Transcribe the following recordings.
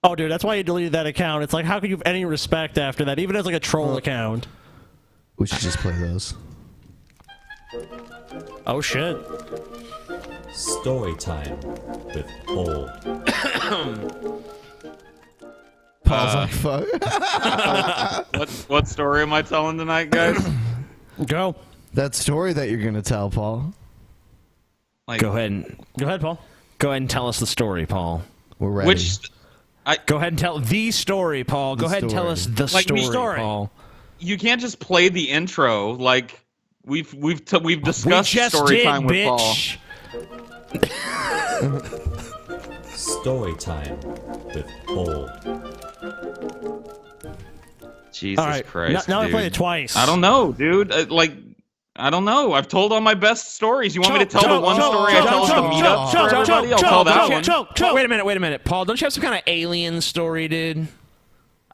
Oh, dude, that's why you deleted that account. It's like, how could you have any respect after that, even as like a troll account? We should just play those. Oh shit. Storytime with Paul. Paul's like, fuck. What story am I telling tonight, guys? Go. That story that you're gonna tell, Paul. Like, Go ahead, Paul. Go ahead and tell us the story, Paul. We're ready. Go ahead and tell the story, Paul. Go ahead and tell us the story, Paul. You can't just play the intro like we've discussed just story did, time with bitch. Paul. Storytime with Paul. Jesus All right. Christ! Now I dude. played it twice. I don't know, dude. I don't know. I've told all my best stories. You want me to tell the one story I tell at the meetup for everybody? I'll tell that one. Wait a minute, Paul. Don't you have some kind of alien story, dude?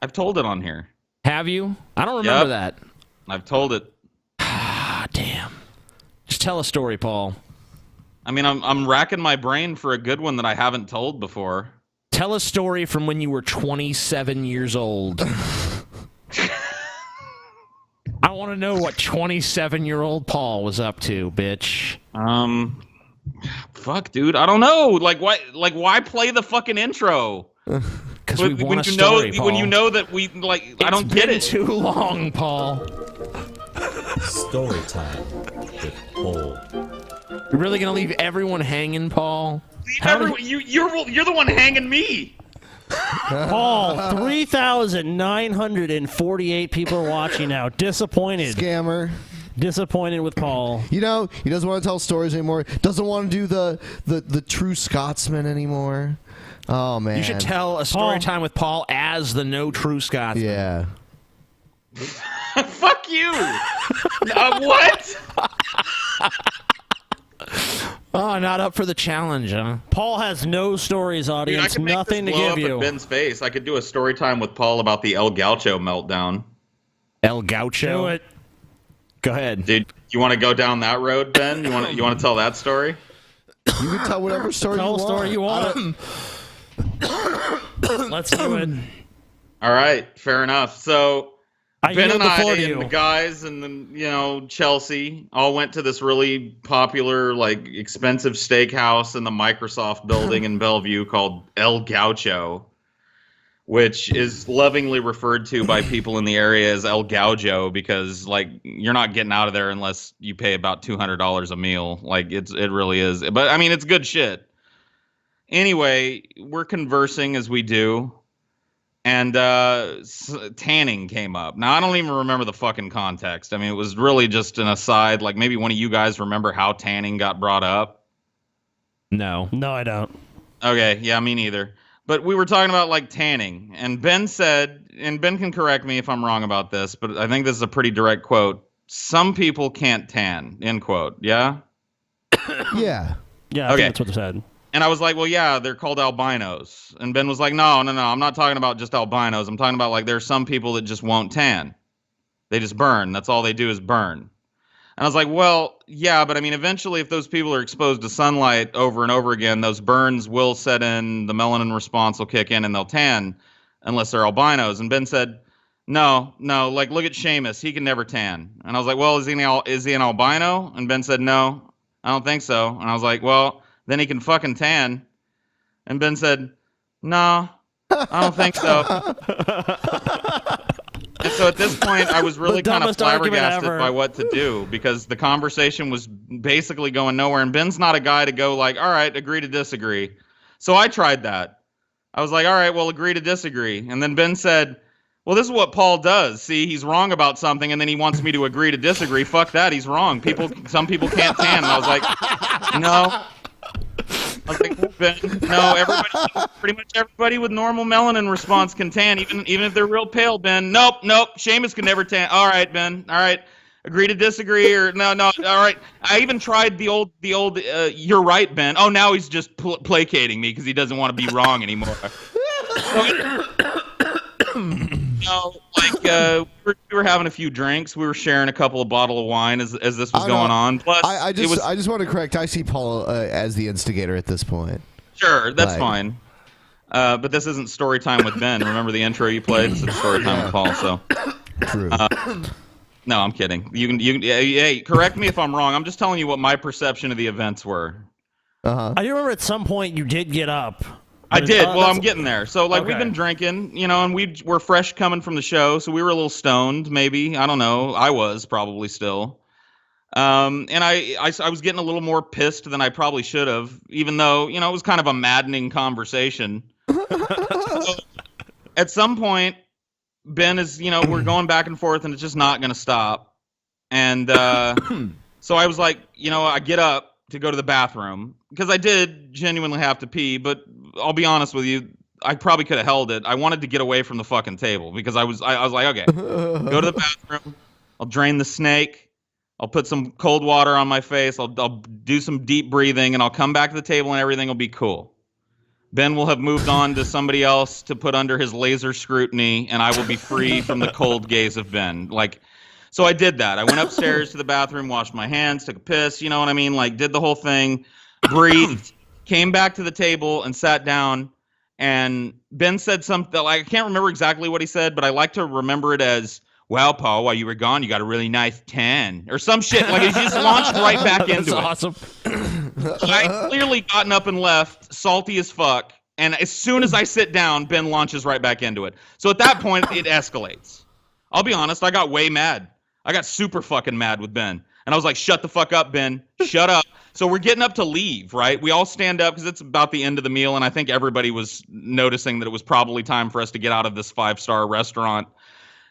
I've told it on here. Have you? I don't remember that. I've told it. Ah, damn. Just tell a story, Paul. I mean, I'm racking my brain for a good one that I haven't told before. Tell a story from when you were 27 years old. I want to know what 27-year-old Paul was up to, bitch. Fuck, dude. I don't know. Like, why play the fucking intro? Because we want a story, Paul. When you know that we, I don't get it. It's been too long, Paul. Storytime with Paul. You're really going to leave everyone hanging, Paul? You're the one hanging me. Paul, 3,948 people are watching now. Disappointed. Scammer. Disappointed with Paul. You know, he doesn't want to tell stories anymore. Doesn't want to do the true Scotsman anymore. Oh, man. You should tell a story time with Paul as the no true Scotsman. Yeah. Fuck you. What? Oh, not up for the challenge, huh? Paul has no stories, audience. Dude, Nothing to give you. Up in Ben's face. I could do a story time with Paul about the El Gaucho meltdown. El Gaucho? Do it. Go ahead. Dude, you want to go down that road, Ben? You want to tell that story? You can tell whatever story Tell you a want. story you want. Let's do it. All right, fair enough. So Ben and I you. and the guys and then Chelsea all went to this really popular, like, expensive steakhouse in the Microsoft building in Bellevue called El Gaucho, which is lovingly referred to by people in the area as El Gaucho because, like, you're not getting out of there unless you pay about $200 a meal. Like, it really is. But I mean, it's good shit. Anyway, we're conversing as we do. And tanning came up. Now, I don't even remember the fucking context. I mean, it was really just an aside. Like, maybe one of you guys remember how tanning got brought up? No. No, I don't. Okay, yeah, me neither. But we were talking about, like, tanning. And Ben said, and Ben can correct me if I'm wrong about this, but I think this is a pretty direct quote. Some people can't tan, end quote. Yeah? Yeah. Yeah, I think that's what they said. And I was like, well, yeah, they're called albinos. And Ben was like, no, I'm not talking about just albinos. I'm talking about, like, there's some people that just won't tan. They just burn. That's all they do is burn. And I was like, well, yeah, but I mean, eventually if those people are exposed to sunlight over and over again, those burns will set in, the melanin response will kick in, and they'll tan unless they're albinos. And Ben said, no, like, look at Seamus. He can never tan. And I was like, well, is he an albino? And Ben said, no, I don't think so. And I was like, well, then he can fucking tan. And Ben said, no, I don't think so. And so at this point, I was really kind of flabbergasted by what to do because the conversation was basically going nowhere. And Ben's not a guy to go like, all right, agree to disagree. So I tried that. I was like, all right, well, agree to disagree. And then Ben said, well, this is what Paul does. See, he's wrong about something, and then he wants me to agree to disagree. Fuck that, he's wrong. Some people can't tan. And I was like, no. I was like, Ben, no, pretty much everybody with normal melanin response can tan, even if they're real pale, Ben. Nope. Seamus can never tan. All right, Ben. All right. Agree to disagree or no. All right. I even tried the old you're right, Ben. Oh, now he's just placating me because he doesn't want to be wrong anymore. We were having a few drinks. We were sharing a couple of bottles of wine as this was going on. Plus, I just want to correct. I see Paul as the instigator at this point. Sure, that's fine. But this isn't Storytime with Ben. Remember the intro you played? This is Storytime with Paul. So, True. no, I'm kidding. Hey, correct me if I'm wrong. I'm just telling you what my perception of the events were. Uh-huh. I do remember at some point you did get up. I did. Well, I'm getting there. So, like, Okay. we've been drinking, and we're fresh coming from the show, so we were a little stoned, maybe. I don't know. I was probably still. And I was getting a little more pissed than I probably should have, even though, it was kind of a maddening conversation. So, at some point, Ben is, we're going back and forth, and it's just not going to stop. And so I was like, I get up to go to the bathroom, because I did genuinely have to pee, but I'll be honest with you, I probably could have held it. I wanted to get away from the fucking table, because I was like, okay, go to the bathroom, I'll drain the snake, I'll put some cold water on my face, I'll do some deep breathing, and I'll come back to the table and everything will be cool. Ben will have moved on to somebody else to put under his laser scrutiny, and I will be free from the cold gaze of Ben. So I did that. I went upstairs to the bathroom, washed my hands, took a piss, you know what I mean? Did the whole thing, breathed, came back to the table and sat down, and Ben said something, I can't remember exactly what he said, but I like to remember it as, "Well, Paul, while you were gone, you got a really nice tan," or some shit. He just launched right back into it. That's awesome. I clearly gotten up and left, salty as fuck, and as soon as I sit down, Ben launches right back into it. So at that point, it escalates. I'll be honest, I got way mad. I got super fucking mad with Ben. And I was like, "Shut the fuck up, Ben. Shut up." So we're getting up to leave, right? We all stand up because it's about the end of the meal, and I think everybody was noticing that it was probably time for us to get out of this 5-star restaurant.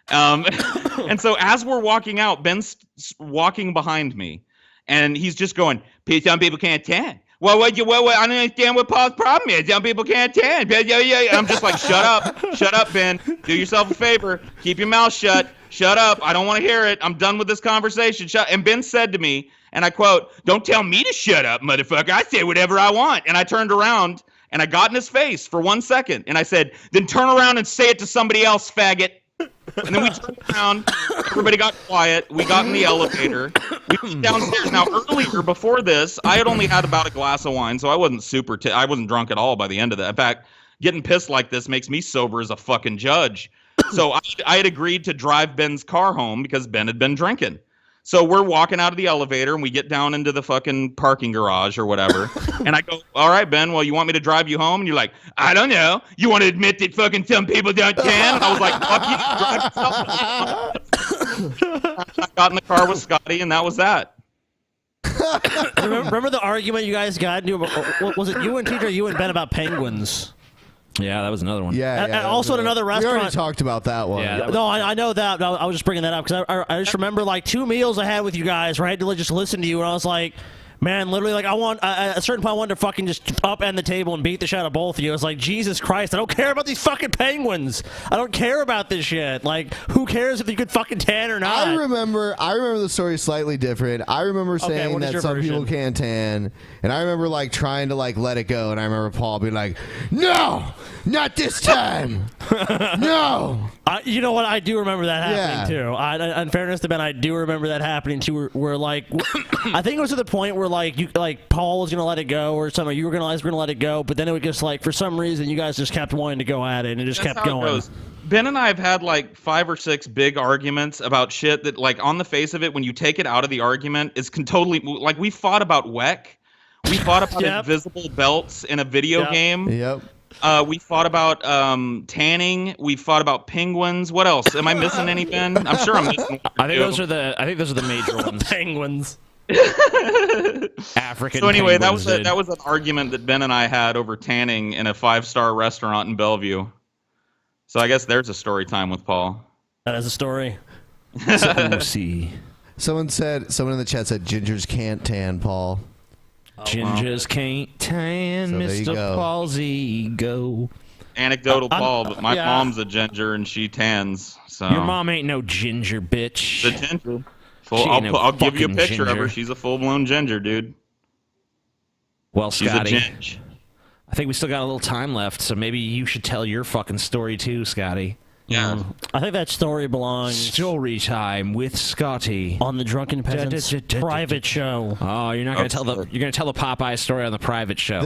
And so as we're walking out, Ben's walking behind me, and he's just going, "Some people can't tan." Well, I don't understand what Paul's problem is. Some people can't tan. I'm just like, shut up, Ben. Do yourself a favor. Keep your mouth shut. Shut up. I don't want to hear it. I'm done with this conversation. Shut. And Ben said to me, and I quote, "Don't tell me to shut up, motherfucker. I say whatever I want." And I turned around, and I got in his face for 1 second, and I said, "Then turn around and say it to somebody else, faggot." And then we turned around, everybody got quiet, we got in the elevator, we went downstairs. Now, earlier, before this, I had only had about a glass of wine, so I wasn't I wasn't drunk at all by the end of that. In fact, getting pissed like this makes me sober as a fucking judge. So I had agreed to drive Ben's car home because Ben had been drinking. So we're walking out of the elevator, and we get down into the fucking parking garage or whatever. And I go, "All right, Ben, well, you want me to drive you home?" And you're like, "I don't know. You want to admit that fucking some people don't tan?" And I was like, "Fuck you, drive yourself." I got in the car with Scotty, and that was that. Remember the argument you guys got into? Was it you and TJ or you and Ben about penguins? Yeah, that was another one. Yeah. And also at another We restaurant. already talked about that one. Yeah, No, I know that. I was just bringing that up because I just remember 2 meals I had with you guys where I had to just listen to you, and I was like, man, literally, at a certain point, I wanted to fucking just upend the table and beat the shit out of both of you. I was like, Jesus Christ, I don't care about these fucking penguins. I don't care about this shit. Who cares if you could fucking tan or not? I remember the story slightly different. I remember saying what is that your some people version? can't tan, and I remember trying to let it go, and I remember Paul being like, "No, not this time, no." You know what? I do remember that happening too. In fairness to Ben, I do remember that happening too. Where I think it was to the point where Paul was gonna let it go, or something. You were gonna let it go, but then it would just for some reason you guys just kept wanting to go at it, and it just That's kept how it going. goes. Ben and I have had 5 or 6 big arguments about shit that on the face of it, when you take it out of the argument, is totally we fought about WEC. We fought about invisible belts in a video game. Yep. We fought about tanning. We fought about penguins. What else? Am I missing any, Ben? I'm sure I'm missing. I think those are the major ones. Penguins. African. So anyway, penguins, that was an argument that Ben and I had over tanning in a 5-star restaurant in Bellevue. So I guess there's a story time with Paul. That is a story. See. Someone in the chat said gingers can't tan, Paul. Gingers can't tan, So there you Mr. go. Paulsego. Anecdotal Paul, but my yeah. mom's a ginger and she tans. So Your mom ain't no ginger bitch. the ginger. She ain't no I'll give you a fucking picture of her. ginger. She's a full-blown ginger, dude. Well, She's Scotty, a ginge. I think we still got a little time left, so maybe you should tell your fucking story too, Scotty. Yeah. I think that story belongs Story time with Scotty. on the Drunken Peasants private show. Oh, you're not gonna tell the Popeye story on the private show.